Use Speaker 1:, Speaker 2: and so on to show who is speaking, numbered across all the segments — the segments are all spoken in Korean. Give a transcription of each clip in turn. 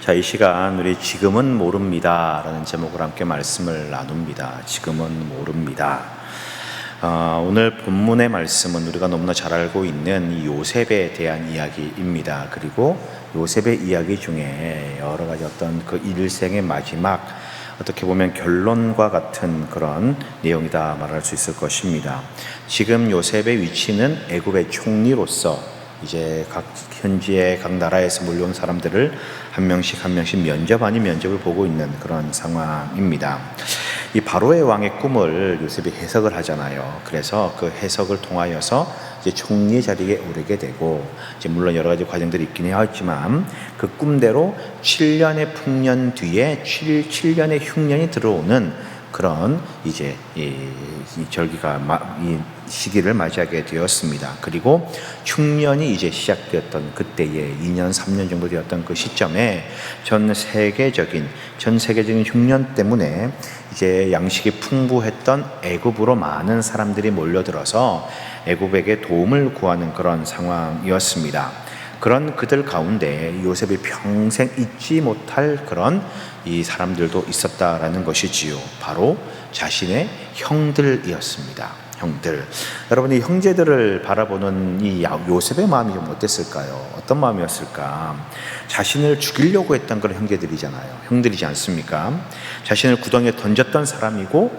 Speaker 1: 자, 이 시간 우리 지금은 모릅니다 라는 제목으로 함께 말씀을 나눕니다. 지금은 모릅니다. 오늘 본문의 말씀은 우리가 너무나 잘 알고 있는 이 요셉에 대한 이야기입니다. 그리고 요셉의 이야기 중에 여러 가지 어떤 그 일생의 마지막, 어떻게 보면 결론과 같은 그런 내용이다 말할 수 있을 것입니다. 지금 요셉의 위치는 애굽의 총리로서 이제 각 현지의 각 나라에서 몰려온 사람들을 한 명씩 면접 아닌 면접을 보고 있는 그런 상황입니다. 이 바로의 왕의 꿈을 요셉이 해석을 하잖아요. 그래서 그 해석을 통하여서 이제 총리 자리에 오르게 되고, 이제 물론 여러 가지 과정들이 있긴 하지만 그 꿈대로 7년의 풍년 뒤에 7년의 흉년이 들어오는 그런 이제 이 절기가 이 시기를 맞이하게 되었습니다. 그리고 흉년이 이제 시작되었던 그때에 2년 3년 정도 되었던 그 시점에 전 세계적인 흉년 때문에 이제 양식이 풍부했던 애굽으로 많은 사람들이 몰려들어서 애굽에게 도움을 구하는 그런 상황이었습니다. 그런 그들 가운데 요셉이 평생 잊지 못할 그런 이 사람들도 있었다라는 것이지요. 바로 자신의 형들이었습니다. 형들. 여러분, 이 형제들을 바라보는 이 요셉의 마음이 좀 어땠을까요? 어떤 마음이었을까? 자신을 죽이려고 했던 그런 형제들이잖아요. 형들이지 않습니까? 자신을 구덩이에 던졌던 사람이고,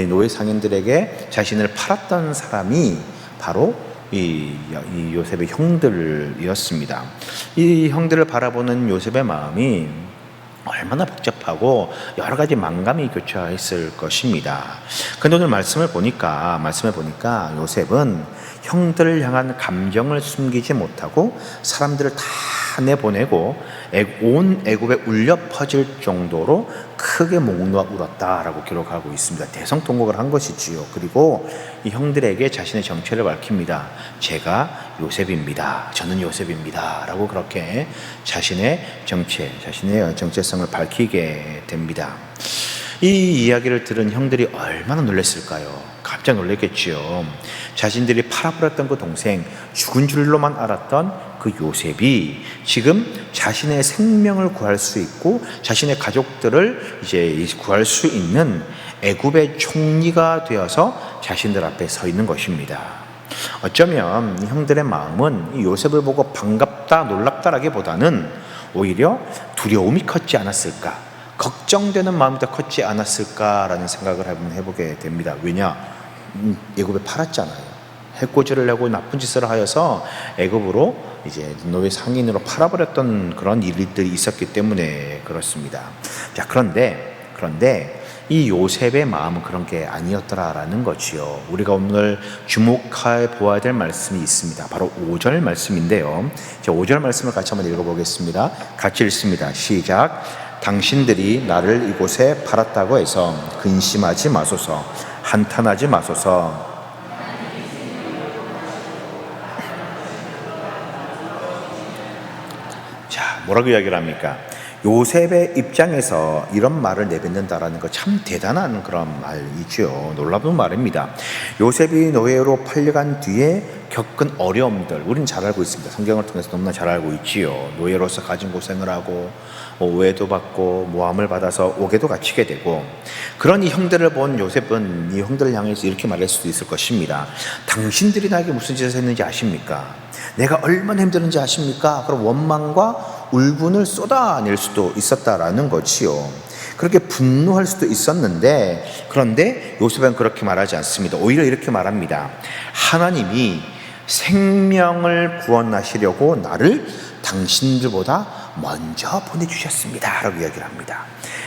Speaker 1: 노예 상인들에게 자신을 팔았던 사람이 바로 이 요셉의 형들이었습니다. 이 형들을 바라보는 요셉의 마음이 얼마나 복잡하고 여러 가지 만감이 교차했을 것입니다. 근데 오늘 말씀을 보니까 요셉은 형들을 향한 감정을 숨기지 못하고 사람들을 다 내보내고 온 애굽에 울려 퍼질 정도로 크게 목 놓아 울었다라고 기록하고 있습니다. 대성통곡을 한 것이지요. 그리고 이 형들에게 자신의 정체를 밝힙니다. 제가 요셉입니다. 저는 요셉입니다. 라고 그렇게 자신의 정체성을 밝히게 됩니다. 이 이야기를 들은 형들이 얼마나 놀랐을까요? 깜짝 놀랐겠지요. 자신들이 팔아버렸던 그 동생, 죽은 줄로만 알았던 그 요셉이 지금 자신의 생명을 구할 수 있고 자신의 가족들을 이제 구할 수 있는 애굽의 총리가 되어서 자신들 앞에 서 있는 것입니다. 어쩌면 이 형들의 마음은 이 요셉을 보고 반갑다, 놀랍다라기보다는 오히려 두려움이 컸지 않았을까, 걱정되는 마음이 더 컸지 않았을까라는 생각을 한번 해보게 됩니다. 왜냐? 애굽에 팔았잖아요. 해코지를 내고 나쁜 짓을 하여서 애굽으로 이제 노예 상인으로 팔아버렸던 그런 일들이 있었기 때문에 그렇습니다. 자, 그런데 이 요셉의 마음은 그런 게 아니었더라라는 거지요. 우리가 오늘 주목해 보아야 될 말씀이 있습니다. 바로 5절 말씀인데요. 자, 5절 말씀을 같이 한번 읽어보겠습니다. 같이 읽습니다. 시작. 당신들이 나를 이곳에 팔았다고 해서 근심하지 마소서, 한탄하지 마소서. 자, 뭐라고 이야기를 합니까? 요셉의 입장에서 이런 말을 내뱉는다라는 거 참 대단한 그런 말이죠. 놀라운 말입니다. 요셉이 노예로 팔려간 뒤에 겪은 어려움들, 우리는 잘 알고 있습니다. 성경을 통해서 너무나 잘 알고 있지요. 노예로서 가진 고생을 하고 오해도 받고 모함을 받아서 옥에도 갇히게 되고, 그런 이 형들을 본 요셉은 이 형들을 향해서 이렇게 말할 수도 있을 것입니다. 당신들이 나에게 무슨 짓을 했는지 아십니까? 내가 얼마나 힘들었는지 아십니까? 그럼 원망과 울분을 쏟아낼 수도 있었다라는 거지요. 그렇게 분노할 수도 있었는데, 그런데 요셉은 그렇게 말하지 않습니다. 오히려 이렇게 말합니다. 하나님이 생명을 구원하시려고 나를 당신들보다 먼저 보내주셨습니다 라고 이야기를 합니다.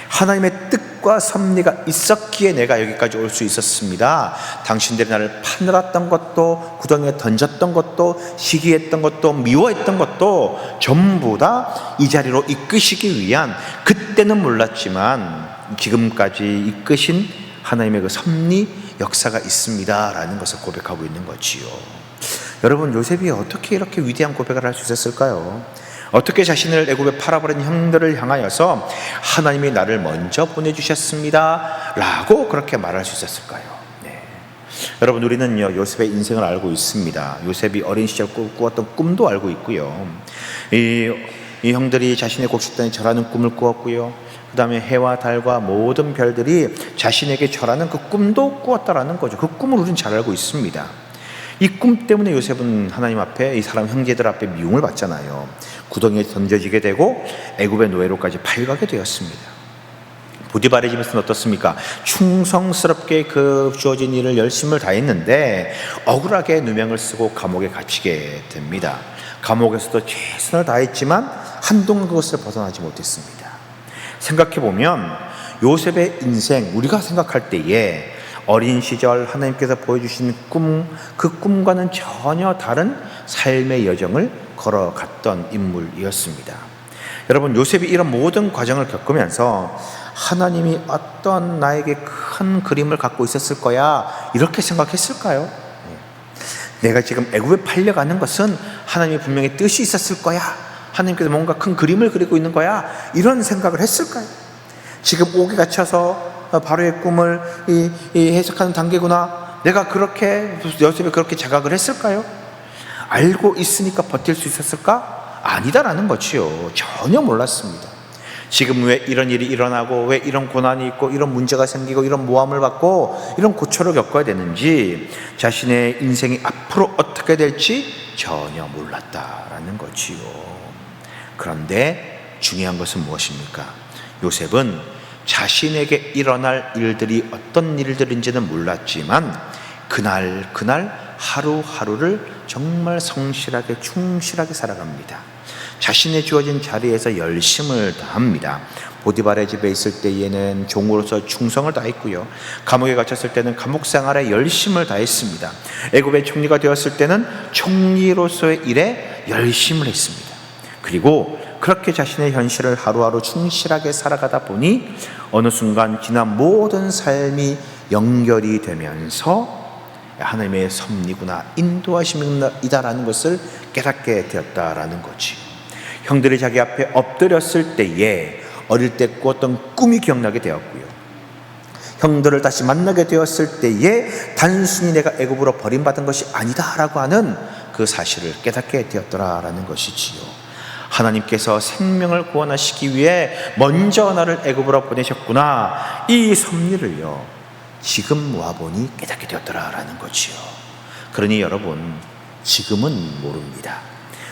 Speaker 1: 하나님의 뜻과 섭리가 있었기에 내가 여기까지 올 수 있었습니다. 당신들이 나를 파늘었던 것도, 구덩이에 던졌던 것도, 시기했던 것도, 미워했던 것도 전부 다 이 자리로 이끄시기 위한, 그때는 몰랐지만 지금까지 이끄신 하나님의 그 섭리, 역사가 있습니다 라는 것을 고백하고 있는 거지요. 여러분, 요셉이 어떻게 이렇게 위대한 고백을 할 수 있었을까요? 어떻게 자신을 애굽에 팔아버린 형들을 향하여서 하나님이 나를 먼저 보내주셨습니다 라고 그렇게 말할 수 있었을까요? 여러분, 우리는요 요셉의 인생을 알고 있습니다. 요셉이 어린 시절 꾸었던 꿈도 알고 있고요, 이 형들이 자신의 곡식단에 절하는 꿈을 꾸었고요. 그 다음에 해와 달과 모든 별들이 자신에게 절하는 그 꿈도 꾸었다라는 거죠. 그 꿈을 우리는 잘 알고 있습니다. 이 꿈 때문에 요셉은 하나님 앞에, 이 사람 형제들 앞에 미움을 받잖아요. 구덩이에 던져지게 되고 애굽의 노예로까지 팔려가게 되었습니다. 보디발의 집에서는 어떻습니까? 충성스럽게 그 주어진 일을 열심을 다했는데 억울하게 누명을 쓰고 감옥에 갇히게 됩니다. 감옥에서도 최선을 다했지만 한동안 그것을 벗어나지 못했습니다. 생각해보면 요셉의 인생, 우리가 생각할 때에 어린 시절 하나님께서 보여주신 꿈, 그 꿈과는 전혀 다른 삶의 여정을 걸어갔던 인물이었습니다. 여러분, 요셉이 이런 모든 과정을 겪으면서 하나님이 어떤 나에게 큰 그림을 갖고 있었을 거야, 이렇게 생각했을까요? 내가 지금 애굽에 팔려가는 것은 하나님의 분명히 뜻이 있었을 거야, 하나님께서 뭔가 큰 그림을 그리고 있는 거야, 이런 생각을 했을까요? 지금 옥에 갇혀서 바로의 꿈을 해석하는 단계구나, 내가 그렇게, 요셉이 그렇게 자각을 했을까요? 알고 있으니까 버틸 수 있었을까? 아니다라는 거지요. 전혀 몰랐습니다. 지금 왜 이런 일이 일어나고, 왜 이런 고난이 있고, 이런 문제가 생기고, 이런 모함을 받고, 이런 고초를 겪어야 되는지, 자신의 인생이 앞으로 어떻게 될지 전혀 몰랐다라는 거지요. 그런데 중요한 것은 무엇입니까? 요셉은 자신에게 일어날 일들이 어떤 일들인지는 몰랐지만 그날 하루하루를 정말 성실하게 충실하게 살아갑니다. 자신의 주어진 자리에서 열심을 다합니다. 보디발의 집에 있을 때에는 종으로서 충성을 다했고요. 감옥에 갇혔을 때는 감옥 생활에 열심을 다했습니다. 애굽의 총리가 되었을 때는 총리로서의 일에 열심을 했습니다. 그리고 그렇게 자신의 현실을 하루하루 충실하게 살아가다 보니 어느 순간 지난 모든 삶이 연결이 되면서 하나님의 섭리구나, 인도하심이다라는 것을 깨닫게 되었다라는 거지. 형들이 자기 앞에 엎드렸을 때에 어릴 때 꾸었던 꿈이 기억나게 되었고요. 형들을 다시 만나게 되었을 때에 단순히 내가 애굽으로 버림받은 것이 아니다라고 하는 그 사실을 깨닫게 되었더라라는 것이지요. 하나님께서 생명을 구원하시기 위해 먼저 나를 애굽으로 보내셨구나, 이 섭리를요 지금 와보니 깨닫게 되었더라라는 거지요. 그러니 여러분, 지금은 모릅니다.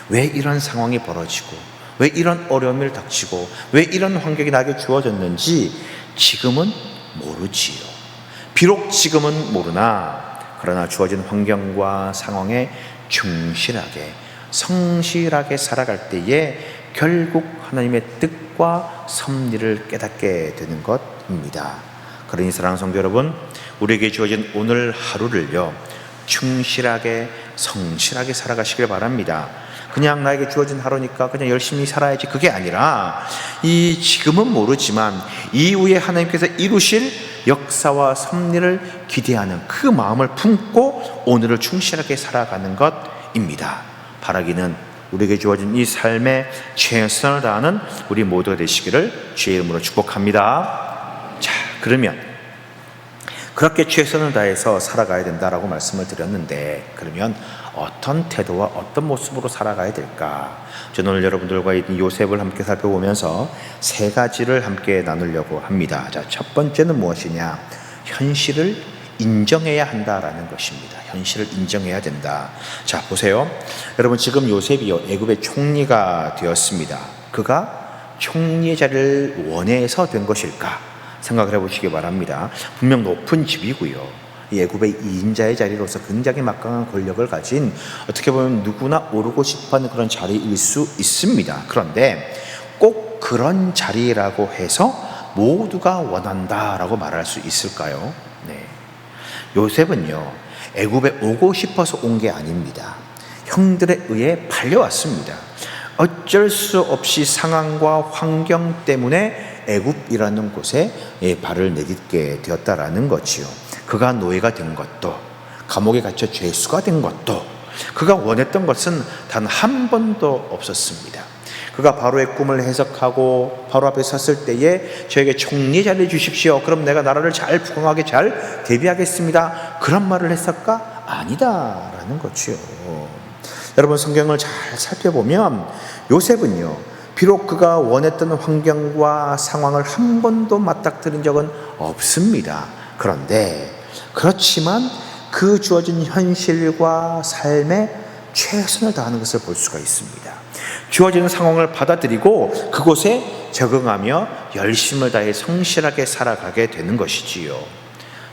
Speaker 1: 왜 이런 상황이 벌어지고, 왜 이런 어려움을 닥치고, 왜 이런 환경이 나에게 주어졌는지 지금은 모르지요. 비록 지금은 모르나 그러나 주어진 환경과 상황에 충실하게 성실하게 살아갈 때에 결국 하나님의 뜻과 섭리를 깨닫게 되는 것입니다. 그러니 사랑하는 성도 여러분, 우리에게 주어진 오늘 하루를요 충실하게 성실하게 살아가시길 바랍니다. 그냥 나에게 주어진 하루니까 그냥 열심히 살아야지, 그게 아니라 이 지금은 모르지만 이후에 하나님께서 이루실 역사와 섭리를 기대하는 그 마음을 품고 오늘을 충실하게 살아가는 것입니다. 바라기는 우리에게 주어진 이 삶에 최선을 다하는 우리 모두가 되시기를 주의 이름으로 축복합니다. 자, 그러면 그렇게 최선을 다해서 살아가야 된다라고 말씀을 드렸는데, 그러면 어떤 태도와 어떤 모습으로 살아가야 될까? 저는 오늘 여러분들과 이 요셉을 함께 살펴보면서 세 가지를 함께 나누려고 합니다. 자, 첫 번째는 무엇이냐? 현실을 인정해야 한다라는 것입니다. 현실을 인정해야 된다. 자, 보세요. 여러분, 지금 요셉이요 애굽의 총리가 되었습니다. 그가 총리의 자리를 원해서 된 것일까? 생각을 해보시기 바랍니다. 분명 높은 집이고요, 이 애굽의 2인자의 자리로서 굉장히 막강한 권력을 가진, 어떻게 보면 누구나 오르고 싶어하는 그런 자리일 수 있습니다. 그런데 꼭 그런 자리라고 해서 모두가 원한다라고 말할 수 있을까요? 네. 요셉은요 애굽에 오고 싶어서 온 게 아닙니다. 형들에 의해 팔려왔습니다. 어쩔 수 없이 상황과 환경 때문에 애굽이라는 곳에 발을 내딛게 되었다라는 거지요. 그가 노예가 된 것도, 감옥에 갇혀 죄수가 된 것도 그가 원했던 것은 단 한 번도 없었습니다. 그가 바로의 꿈을 해석하고 바로 앞에 섰을 때에 저에게 총리 자리를 주십시오, 그럼 내가 나라를 잘 부강하게 잘 대비하겠습니다, 그런 말을 했을까? 아니다라는 거죠. 여러분, 성경을 잘 살펴보면 요셉은요 비록 그가 원했던 환경과 상황을 한 번도 맞닥뜨린 적은 없습니다. 그렇지만 그 주어진 현실과 삶에 최선을 다하는 것을 볼 수가 있습니다. 주어진 상황을 받아들이고 그곳에 적응하며 열심을 다해 성실하게 살아가게 되는 것이지요.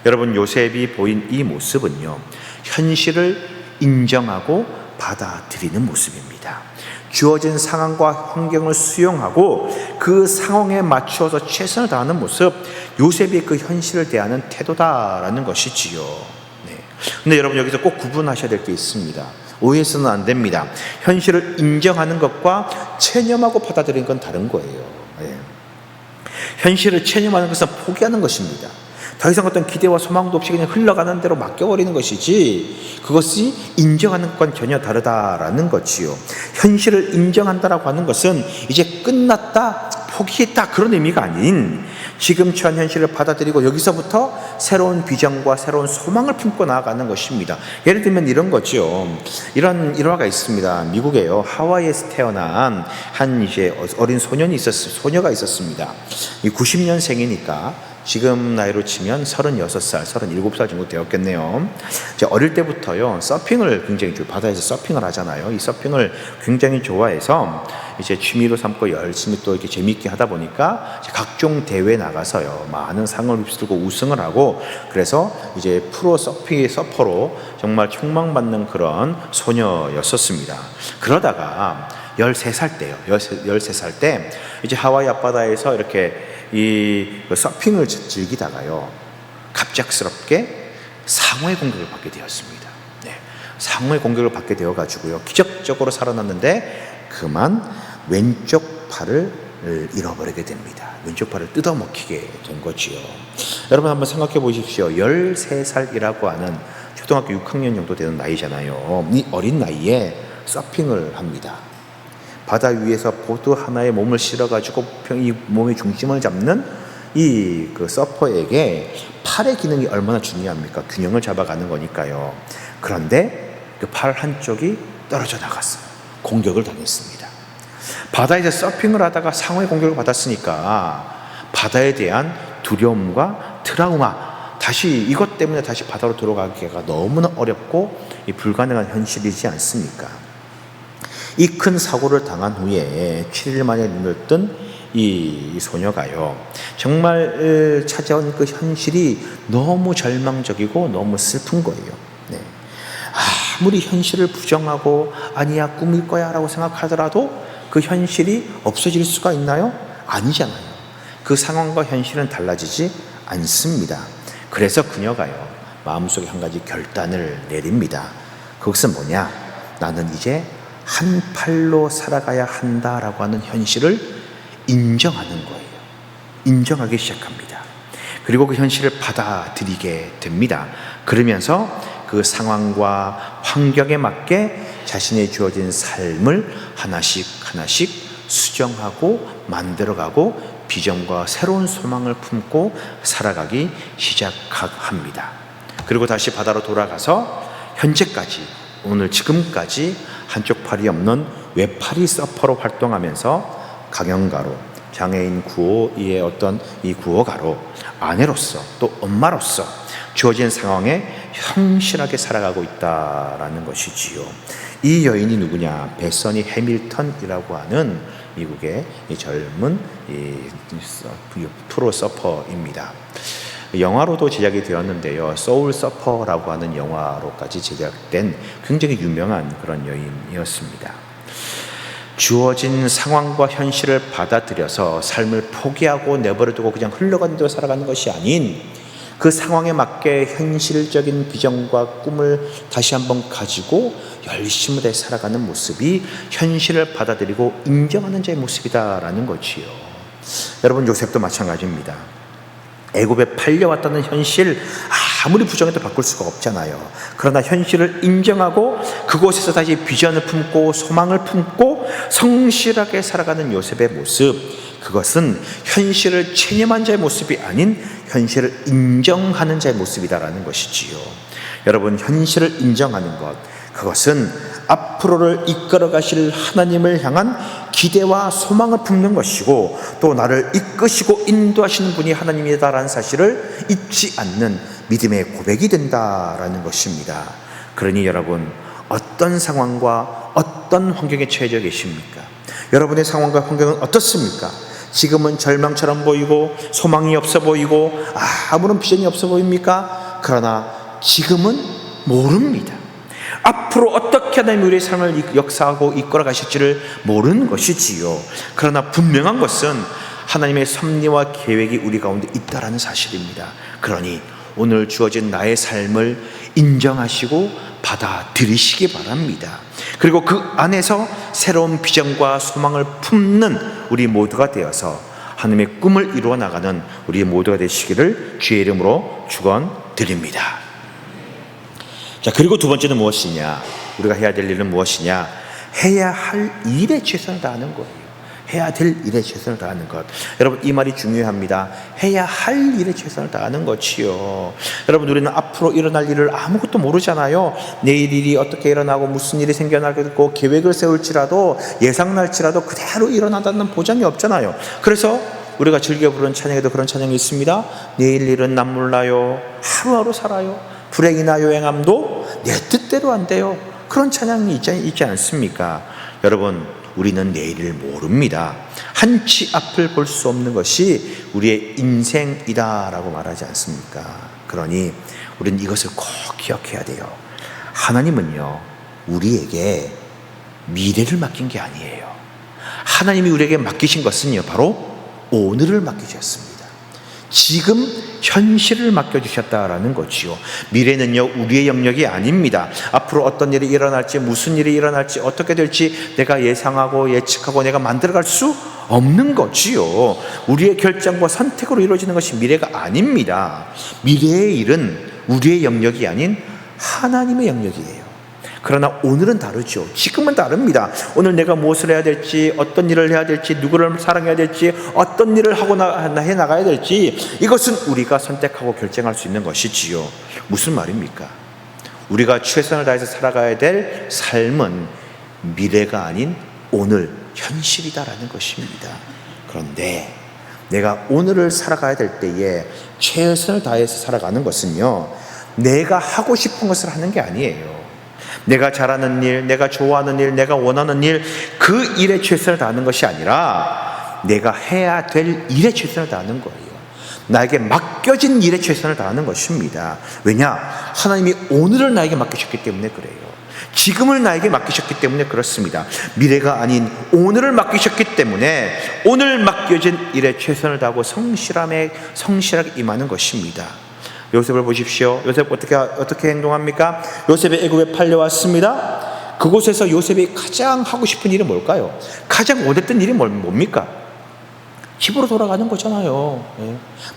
Speaker 1: 여러분, 요셉이 보인 이 모습은요, 현실을 인정하고 받아들이는 모습입니다. 주어진 상황과 환경을 수용하고 그 상황에 맞추어서 최선을 다하는 모습, 요셉이 그 현실을 대하는 태도다라는 것이지요. 근데 여러분, 여기서 꼭 구분하셔야 될 게 있습니다. 오해해서는 안 됩니다. 현실을 인정하는 것과 체념하고 받아들이는 건 다른 거예요. 현실을 체념하는 것은 포기하는 것입니다. 더 이상 어떤 기대와 소망도 없이 그냥 흘러가는 대로 맡겨버리는 것이지, 그것이 인정하는 것과는 전혀 다르다라는 거지요. 현실을 인정한다라고 하는 것은 이제 끝났다, 포기했다, 그런 의미가 아닌 지금 처한 현실을 받아들이고 여기서부터 새로운 비전과 새로운 소망을 품고 나아가는 것입니다. 예를 들면 이런 거죠. 이런 일화가 있습니다. 미국에요, 하와이에서 태어난 한 이제 어린 소녀가 있었습니다. 90년생이니까 지금 나이로 치면 36살, 37살 정도 되었겠네요. 어릴 때부터요, 서핑을 굉장히 바다에서 서핑을 하잖아요. 이 서핑을 굉장히 좋아해서 이제 취미로 삼고 열심히 또 이렇게 재미있게 하다 보니까 각종 대회에 나가서요, 많은 상을 휩쓸고 우승을 하고, 그래서 이제 프로 서퍼로 정말 촉망받는 그런 소녀였었습니다. 그러다가 13살 때요, 13살 때 이제 하와이 앞바다에서 이렇게 이 서핑을 즐기다가요, 갑작스럽게 상어의 공격을 받게 되었습니다. 상어의 공격을 받게 되어가지고요, 기적적으로 살아났는데 그만 왼쪽 팔을 잃어버리게 됩니다. 왼쪽 팔을 뜯어먹히게 된 거지요. 여러분, 한번 생각해 보십시오. 13살이라고 하는 초등학교 6학년 정도 되는 나이잖아요. 이 어린 나이에 서핑을 합니다. 바다 위에서 보드 하나에 몸을 실어가지고 이 몸의 중심을 잡는 그 서퍼에게 팔의 기능이 얼마나 중요합니까? 균형을 잡아가는 거니까요. 그런데 그 팔 한쪽이 떨어져 나갔어요. 공격을 당했습니다. 바다에서 서핑을 하다가 상어의 공격을 받았으니까 바다에 대한 두려움과 트라우마, 이것 때문에 다시 바다로 들어가기가 너무나 어렵고 불가능한 현실이지 않습니까? 이 큰 사고를 당한 후에 7일 만에 눈을 뜬 이 소녀가요, 정말 찾아온 그 현실이 너무 절망적이고 너무 슬픈 거예요. 아무리 현실을 부정하고 아니야 꿈일 거야 라고 생각하더라도 그 현실이 없어질 수가 있나요? 아니잖아요. 그 상황과 현실은 달라지지 않습니다. 그래서 그녀가요, 마음속에 한 가지 결단을 내립니다. 그것은 뭐냐? 나는 이제 한 팔로 살아가야 한다라고 하는 현실을 인정하는 거예요. 인정하기 시작합니다. 그리고 그 현실을 받아들이게 됩니다. 그러면서 그 상황과 환경에 맞게 자신의 주어진 삶을 하나씩 수정하고 만들어가고 비전과 새로운 소망을 품고 살아가기 시작합니다. 그리고 다시 바다로 돌아가서 현재까지, 지금까지 한쪽 팔이 없는 외팔이 서퍼로 활동하면서 강연가로, 장애인 구호의 이 구호가로, 아내로서 또 엄마로서 주어진 상황에 성실하게 살아가고 있다라는 것이지요. 이 여인이 누구냐? 베서니 해밀턴이라고 하는 미국의 젊은 프로 서퍼입니다. 영화로도 제작이 되었는데요, 소울 서퍼라고 하는 영화로까지 제작된 굉장히 유명한 그런 여인이었습니다. 주어진 상황과 현실을 받아들여서 삶을 포기하고 내버려두고 그냥 흘러가는 대로 살아가는 것이 아닌, 그 상황에 맞게 현실적인 비전과 꿈을 다시 한번 가지고 열심히 살아가는 모습이 현실을 받아들이고 인정하는 자의 모습이다라는 거지요. 여러분, 요셉도 마찬가지입니다. 애굽에 팔려왔다는 현실, 아무리 부정해도 바꿀 수가 없잖아요. 그러나 현실을 인정하고 그곳에서 다시 비전을 품고 소망을 품고 성실하게 살아가는 요셉의 모습, 그것은 현실을 체념한 자의 모습이 아닌 현실을 인정하는 자의 모습이다라는 것이지요. 여러분, 현실을 인정하는 것, 그것은 앞으로를 이끌어 가실 하나님을 향한 기대와 소망을 품는 것이고, 또 나를 이끄시고 인도하시는 분이 하나님이다라는 사실을 잊지 않는 믿음의 고백이 된다라는 것입니다. 그러니 여러분, 어떤 상황과 어떤 환경에 처해져 계십니까? 여러분의 상황과 환경은 어떻습니까? 지금은 절망처럼 보이고 소망이 없어 보이고 아무런 비전이 없어 보입니까? 그러나 지금은 모릅니다. 앞으로 어떻게 하나님이 우리의 삶을 역사하고 이끌어 가실지를 모르는 것이지요. 그러나 분명한 것은 하나님의 섭리와 계획이 우리 가운데 있다라는 사실입니다. 그러니 오늘 주어진 나의 삶을 인정하시고 받아들이시기 바랍니다. 그리고 그 안에서 새로운 비전과 소망을 품는 우리 모두가 되어서 하나님의 꿈을 이루어 나가는 우리 모두가 되시기를 주의 이름으로 축원드립니다. 자, 그리고 두 번째는 무엇이냐? 우리가 해야 될 일은 무엇이냐? 해야 할 일에 최선을 다하는 거예요. 해야 될 일에 최선을 다하는 것. 여러분, 이 말이 중요합니다. 해야 할 일에 최선을 다하는 것이요. 여러분, 우리는 앞으로 일어날 일을 아무것도 모르잖아요. 내일 일이 어떻게 일어나고 무슨 일이 생겨나고 계획을 세울지라도 예상날지라도 그대로 일어난다는 보장이 없잖아요. 그래서 우리가 즐겨 부르는 찬양에도 그런 찬양이 있습니다. 내일 일은 난 몰라요. 하루하루 살아요. 불행이나 요행함도 내 뜻대로 안 돼요. 그런 찬양이 있지 않습니까? 여러분, 우리는 내일을 모릅니다. 한치 앞을 볼 수 없는 것이 우리의 인생이다라고 말하지 않습니까? 그러니 우리는 이것을 꼭 기억해야 돼요. 하나님은요, 우리에게 미래를 맡긴 게 아니에요. 하나님이 우리에게 맡기신 것은요, 바로 오늘을 맡기셨습니다. 지금 현실을 맡겨주셨다라는 거지요. 미래는요, 우리의 영역이 아닙니다. 앞으로 어떤 일이 일어날지, 무슨 일이 일어날지, 어떻게 될지 내가 예상하고 예측하고 내가 만들어갈 수 없는 거지요. 우리의 결정과 선택으로 이루어지는 것이 미래가 아닙니다. 미래의 일은 우리의 영역이 아닌 하나님의 영역이에요. 그러나 오늘은 다르죠. 지금은 다릅니다. 오늘 내가 무엇을 해야 될지, 어떤 일을 해야 될지, 누구를 사랑해야 될지, 어떤 일을 하고 해나가야 될지, 이것은 우리가 선택하고 결정할 수 있는 것이지요. 무슨 말입니까? 우리가 최선을 다해서 살아가야 될 삶은 미래가 아닌 오늘, 현실이다라는 것입니다. 그런데 내가 오늘을 살아가야 될 때에 최선을 다해서 살아가는 것은요, 내가 하고 싶은 것을 하는 게 아니에요. 내가 잘하는 일, 내가 좋아하는 일, 내가 원하는 일, 그 일에 최선을 다하는 것이 아니라 내가 해야 될 일에 최선을 다하는 거예요. 나에게 맡겨진 일에 최선을 다하는 것입니다. 왜냐? 하나님이 오늘을 나에게 맡기셨기 때문에 그래요. 지금을 나에게 맡기셨기 때문에 그렇습니다. 미래가 아닌 오늘을 맡기셨기 때문에 오늘 맡겨진 일에 최선을 다하고 성실하게 임하는 것입니다. 요셉을 보십시오. 요셉 어떻게 행동합니까? 요셉이 애굽에 팔려왔습니다. 그곳에서 요셉이 가장 하고 싶은 일이 뭘까요? 가장 원했던 일이 뭡니까? 집으로 돌아가는 거잖아요.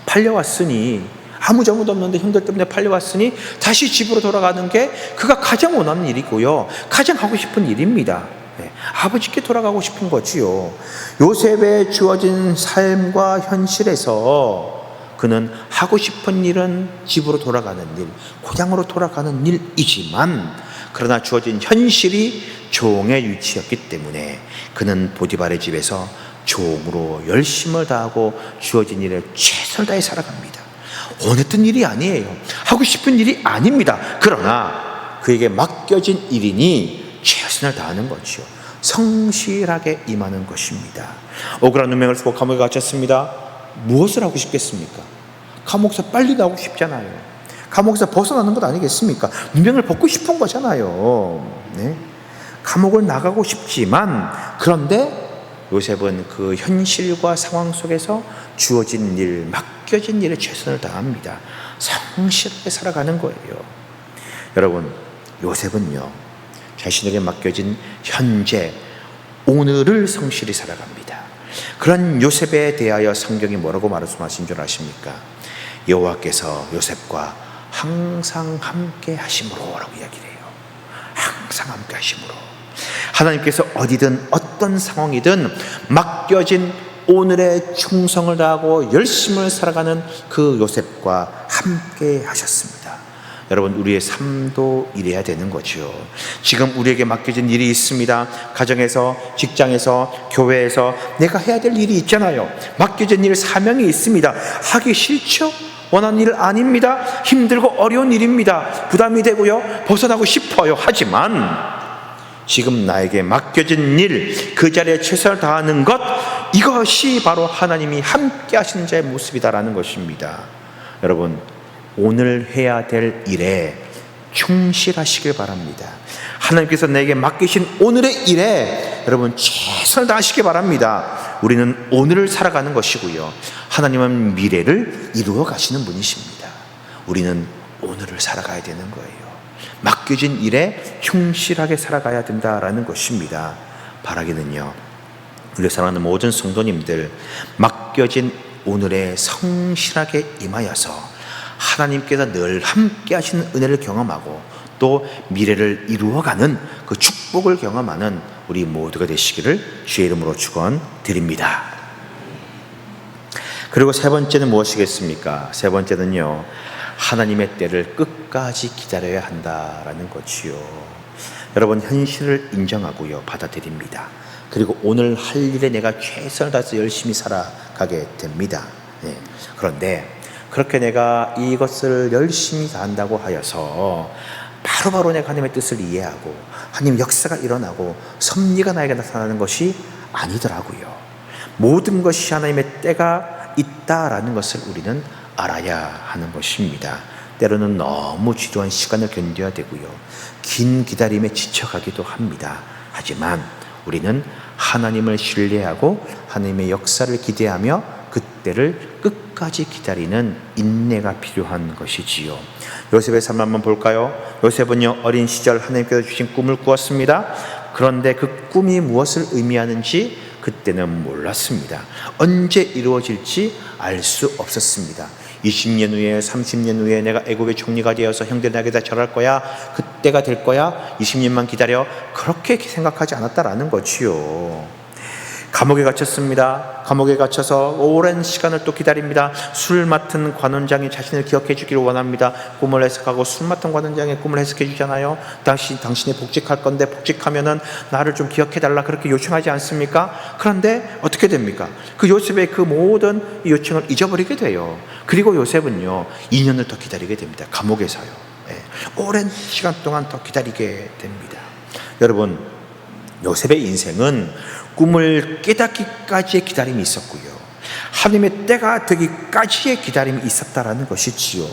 Speaker 1: 팔려왔으니, 아무 잘못도 없는데 형들 때문에 팔려왔으니 다시 집으로 돌아가는 게 그가 가장 원하는 일이고요, 가장 하고 싶은 일입니다. 아버지께 돌아가고 싶은 거지요. 요셉에 주어진 삶과 현실에서 그는 하고 싶은 일은 집으로 돌아가는 일, 고향으로 돌아가는 일이지만, 그러나 주어진 현실이 종의 위치였기 때문에 그는 보디발의 집에서 종으로 열심을 다하고 주어진 일에 최선을 다해 살아갑니다. 원했던 일이 아니에요. 하고 싶은 일이 아닙니다. 그러나 그에게 맡겨진 일이니 최선을 다하는 것이요, 성실하게 임하는 것입니다. 억울한 누명을 쓰고 감옥에 갇혔습니다. 무엇을 하고 싶겠습니까? 감옥에서 빨리 나오고 싶잖아요. 감옥에서 벗어나는 것 아니겠습니까? 누명을 벗고 싶은 거잖아요. 네? 감옥을 나가고 싶지만, 그런데 요셉은 그 현실과 상황 속에서 주어진 일, 맡겨진 일에 최선을 다합니다. 성실하게 살아가는 거예요. 여러분, 요셉은요, 자신에게 맡겨진 현재, 오늘을 성실히 살아갑니다. 그런 요셉에 대하여 성경이 뭐라고 말씀하신 줄 아십니까? 여호와께서 요셉과 항상 함께 하심으로 라고 이야기를 해요. 항상 함께 하심으로. 하나님께서 어디든 어떤 상황이든 맡겨진 오늘의 충성을 다하고 열심을 살아가는 그 요셉과 함께 하셨습니다. 여러분, 우리의 삶도 이래야 되는 거죠. 지금 우리에게 맡겨진 일이 있습니다. 가정에서, 직장에서, 교회에서 내가 해야 될 일이 있잖아요. 맡겨진 일, 사명이 있습니다. 하기 싫죠? 원하는 일 아닙니다. 힘들고 어려운 일입니다. 부담이 되고요, 벗어나고 싶어요. 하지만 지금 나에게 맡겨진 일, 그 자리에 최선을 다하는 것, 이것이 바로 하나님이 함께 하시는 자의 모습이다라는 것입니다. 여러분, 오늘 해야 될 일에 충실하시길 바랍니다. 하나님께서 내게 맡기신 오늘의 일에 여러분 최선을 다하시기 바랍니다. 우리는 오늘을 살아가는 것이고요, 하나님은 미래를 이루어 가시는 분이십니다. 우리는 오늘을 살아가야 되는 거예요. 맡겨진 일에 충실하게 살아가야 된다라는 것입니다. 바라기는요, 우리 사랑하는 모든 성도님들, 맡겨진 오늘에 성실하게 임하여서 하나님께서 늘 함께 하시는 은혜를 경험하고 또 미래를 이루어가는 그 축복을 경험하는 우리 모두가 되시기를 주의 이름으로 축원드립니다. 그리고 세 번째는 무엇이겠습니까? 세 번째는요, 하나님의 때를 끝까지 기다려야 한다라는 거지요. 여러분, 현실을 인정하고요, 받아들입니다. 그리고 오늘 할 일에 내가 최선을 다해서 열심히 살아가게 됩니다. 그런데 그렇게 내가 이것을 열심히 다한다고 하여서 바로바로 내가 하나님의 뜻을 이해하고 하나님 역사가 일어나고 섭리가 나에게 나타나는 것이 아니더라고요. 모든 것이 하나님의 때가 있다라는 것을 우리는 알아야 하는 것입니다. 때로는 너무 지루한 시간을 견뎌야 되고요, 긴 기다림에 지쳐가기도 합니다. 하지만 우리는 하나님을 신뢰하고 하나님의 역사를 기대하며 그때를 끝까지 기다리는 인내가 필요한 것이지요. 요셉의 삶 한번 볼까요? 요셉은요, 어린 시절 하나님께서 주신 꿈을 꾸었습니다. 그런데 그 꿈이 무엇을 의미하는지 그때는 몰랐습니다. 언제 이루어질지 알 수 없었습니다. 20년 후에, 30년 후에 내가 애굽의 총리가 되어서 형들이 나에게 다 절할 거야, 그때가 될 거야, 20년만 기다려, 그렇게 생각하지 않았다라는 거지요. 감옥에 갇혔습니다. 감옥에 갇혀서 오랜 시간을 또 기다립니다. 술 맡은 관원장이 자신을 기억해 주기를 원합니다. 꿈을 해석하고 술 맡은 관원장의 꿈을 해석해 주잖아요. 당신이 복직할 건데 복직하면은 나를 좀 기억해 달라, 그렇게 요청하지 않습니까? 그런데 어떻게 됩니까? 그 요셉의 그 모든 요청을 잊어버리게 돼요. 그리고 요셉은요, 2년을 더 기다리게 됩니다. 감옥에서요. 오랜 시간 동안 더 기다리게 됩니다. 여러분, 요셉의 인생은 꿈을 깨닫기까지의 기다림이 있었고요, 하나님의 때가 되기까지의 기다림이 있었다라는 것이지요.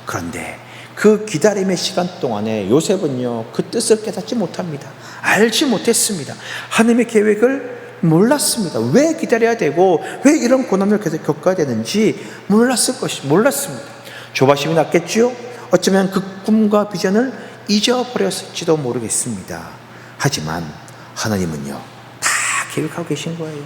Speaker 1: 그런데 그 기다림의 시간 동안에 요셉은요, 그 뜻을 깨닫지 못합니다. 알지 못했습니다. 하나님의 계획을 몰랐습니다. 왜 기다려야 되고 왜 이런 고난을 계속 겪어야 되는지 몰랐습니다. 조바심이 났겠지요. 어쩌면 그 꿈과 비전을 잊어버렸을지도 모르겠습니다. 하지만 하나님은요, 계획하고 계신 거예요.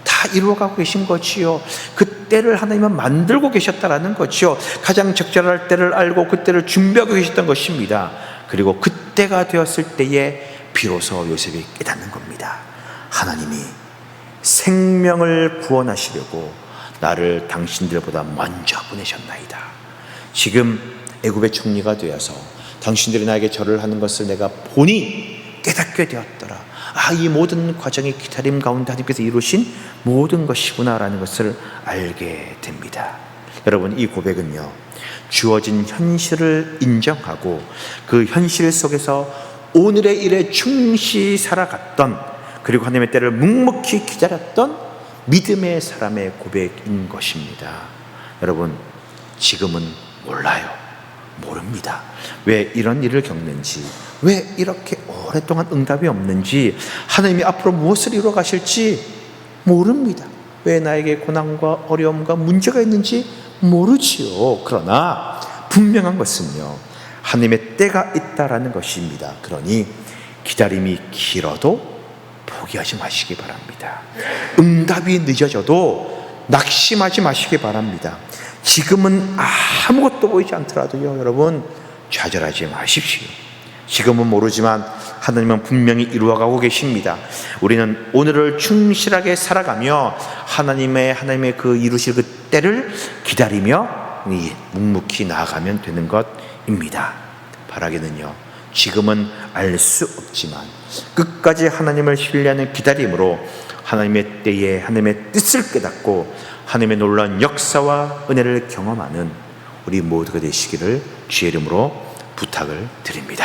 Speaker 1: 다 이루어가고 계신 거지요. 그때를 하나님은 만들고 계셨다라는 거지요. 가장 적절할 때를 알고 그때를 준비하고 계셨던 것입니다. 그리고 그때가 되었을 때에 비로소 요셉이 깨닫는 겁니다. 하나님이 생명을 구원하시려고 나를 당신들보다 먼저 보내셨나이다. 지금 애굽의 총리가 되어서 당신들이 나에게 절을 하는 것을 내가 보니 깨닫게 되었더라. 이 모든 과정의 기다림 가운데 하나님께서 이루신 모든 것이구나라는 것을 알게 됩니다. 여러분, 이 고백은요, 주어진 현실을 인정하고 그 현실 속에서 오늘의 일에 충실히 살아갔던, 그리고 하나님의 때를 묵묵히 기다렸던 믿음의 사람의 고백인 것입니다. 여러분, 지금은 모릅니다. 왜 이런 일을 겪는지, 왜 이렇게 오랫동안 응답이 없는지, 하나님이 앞으로 무엇을 이루어 가실지 모릅니다. 왜 나에게 고난과 어려움과 문제가 있는지 모르지요. 그러나 분명한 것은요, 하나님의 때가 있다라는 것입니다. 그러니 기다림이 길어도 포기하지 마시기 바랍니다. 응답이 늦어져도 낙심하지 마시기 바랍니다. 지금은 아무것도 보이지 않더라도요, 여러분, 좌절하지 마십시오. 지금은 모르지만 하나님은 분명히 이루어가고 계십니다. 우리는 오늘을 충실하게 살아가며 하나님의 그 이루실 그 때를 기다리며 묵묵히 나아가면 되는 것입니다. 바라기는요, 지금은 알 수 없지만 끝까지 하나님을 신뢰하는 기다림으로 하나님의 때에 하나님의 뜻을 깨닫고 하나님의 놀라운 역사와 은혜를 경험하는 우리 모두가 되시기를 주의 이름으로 부탁을 드립니다.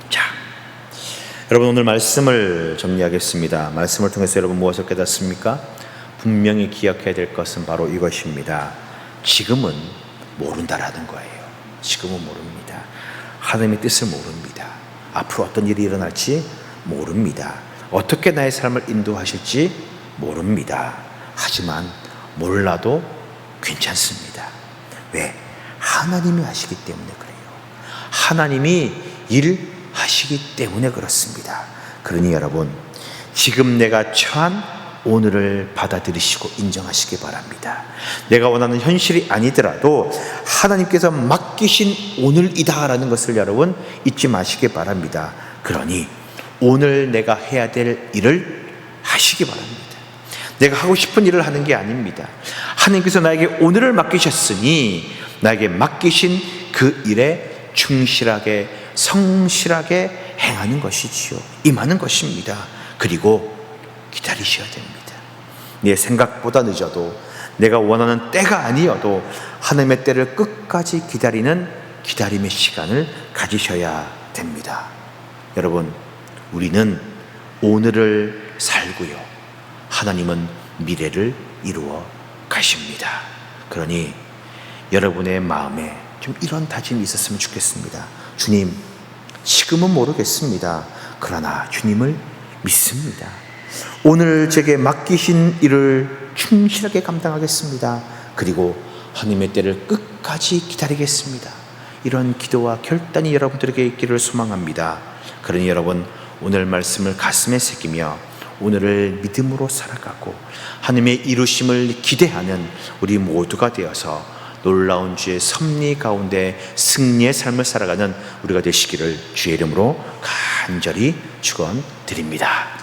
Speaker 1: 자, 여러분, 오늘 말씀을 정리하겠습니다. 말씀을 통해서 여러분 무엇을 깨닫습니까? 분명히 기억해야 될 것은 바로 이것입니다. 지금은 모른다라는 거예요. 지금은 모릅니다. 하나님의 뜻을 모릅니다. 앞으로 어떤 일이 일어날지 모릅니다. 어떻게 나의 삶을 인도하실지 모릅니다. 하지만 몰라도 괜찮습니다. 왜? 하나님이 하시기 때문에 그래요. 하나님이 일하시기 때문에 그렇습니다. 그러니 여러분, 지금 내가 처한 오늘을 받아들이시고 인정하시기 바랍니다. 내가 원하는 현실이 아니더라도 하나님께서 맡기신 오늘이다라는 것을 여러분 잊지 마시기 바랍니다. 그러니 오늘 내가 해야 될 일을 하시기 바랍니다. 내가 하고 싶은 일을 하는 게 아닙니다. 하나님께서 나에게 오늘을 맡기셨으니 나에게 맡기신 그 일에 충실하게 성실하게 행하는 것이지요. 임하는 것입니다. 그리고 기다리셔야 됩니다. 내 생각보다 늦어도, 내가 원하는 때가 아니어도 하나님의 때를 끝까지 기다리는 기다림의 시간을 가지셔야 됩니다. 여러분, 우리는 오늘을 살고요, 하나님은 미래를 이루어 가십니다. 그러니 여러분의 마음에 좀 이런 다짐이 있었으면 좋겠습니다. 주님, 지금은 모르겠습니다. 그러나 주님을 믿습니다. 오늘 제게 맡기신 일을 충실하게 감당하겠습니다. 그리고 하나님의 때를 끝까지 기다리겠습니다. 이런 기도와 결단이 여러분들에게 있기를 소망합니다. 그러니 여러분, 오늘 말씀을 가슴에 새기며 오늘을 믿음으로 살아가고 하나님의 이루심을 기대하는 우리 모두가 되어서 놀라운 주의 섭리 가운데 승리의 삶을 살아가는 우리가 되시기를 주의 이름으로 간절히 축원드립니다.